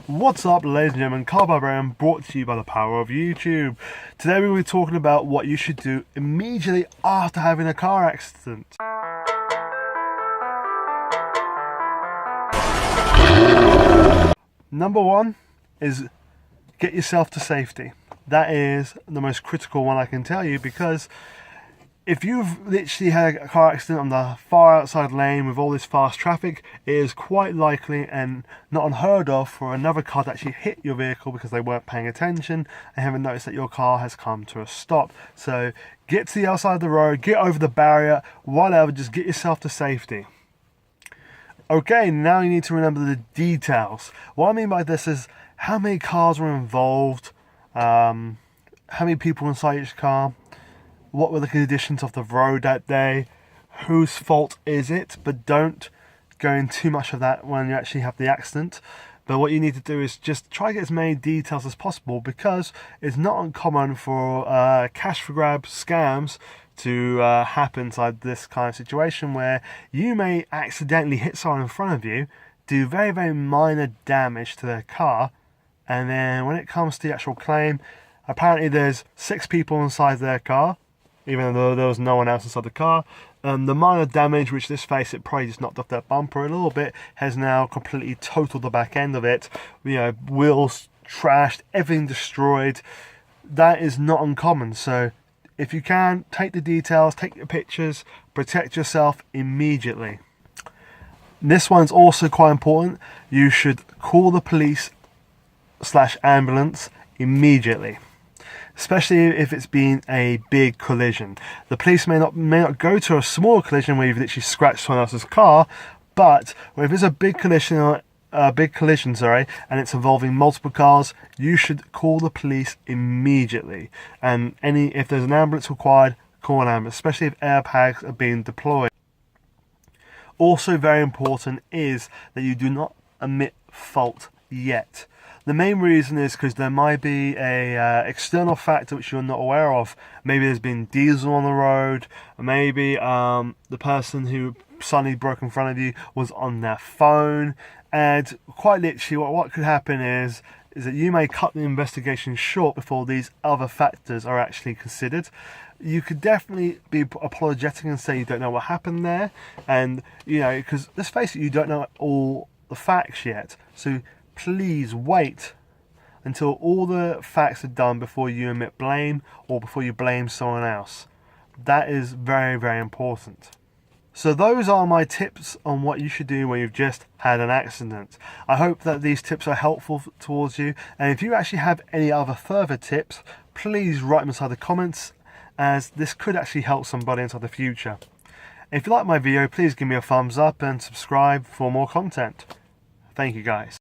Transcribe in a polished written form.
What's up, ladies and gentlemen? Barbarian, brought to you by the power of YouTube. Today we will be talking about what you should do immediately after having a car accident. Number one is get yourself to safety. That is the most critical one I can tell you, because if you've literally had a car accident on the far outside lane with all this fast traffic, it is quite likely and not unheard of for another car to actually hit your vehicle because they weren't paying attention and haven't noticed that your car has come to a stop. So get to the outside of the road, get over the barrier, whatever, just get yourself to safety. Okay, now you need to remember the details. What I mean by this is how many cars were involved, how many people inside each car, what were the conditions of the road that day, whose fault is it, but don't go in too much of that when you actually have the accident. But what you need to do is just try to get as many details as possible, because it's not uncommon for cash for grab scams to happen inside this kind of situation, where you may accidentally hit someone in front of you, do very, very minor damage to their car, and then when it comes to the actual claim, apparently there's 6 people inside their car, even though there was no one else inside the car. The minor damage, which, let's face it, probably just knocked off that bumper a little bit, has now completely totaled the back end of it. You know, wheels trashed, everything destroyed. That is not uncommon. So if you can, take the details, take the pictures, protect yourself immediately. This one's also quite important. You should call the police/ambulance immediately, especially if it's been a big collision. The police may not go to a small collision where you've literally scratched someone else's car, but if it's a big collision, and it's involving multiple cars, you should call the police immediately. And if there's an ambulance required, call an ambulance, especially if airbags are being deployed. Also very important is that you do not admit fault yet. The main reason is because there might be a external factor which you're not aware of. Maybe there's been diesel on the road, or maybe the person who suddenly broke in front of you was on their phone, and quite literally what could happen is that you may cut the investigation short before these other factors are actually considered. You could definitely be apologetic and say you don't know what happened there, and because let's face it, you don't know all the facts yet. So please wait until all the facts are done before you admit blame or before you blame someone else. That is very, very important. So those are my tips on what you should do when you've just had an accident. I hope that these tips are helpful towards you, and if you actually have any other further tips, please write them inside the comments, as this could actually help somebody inside the future. If you like my video, please give me a thumbs up and subscribe for more content. Thank you guys.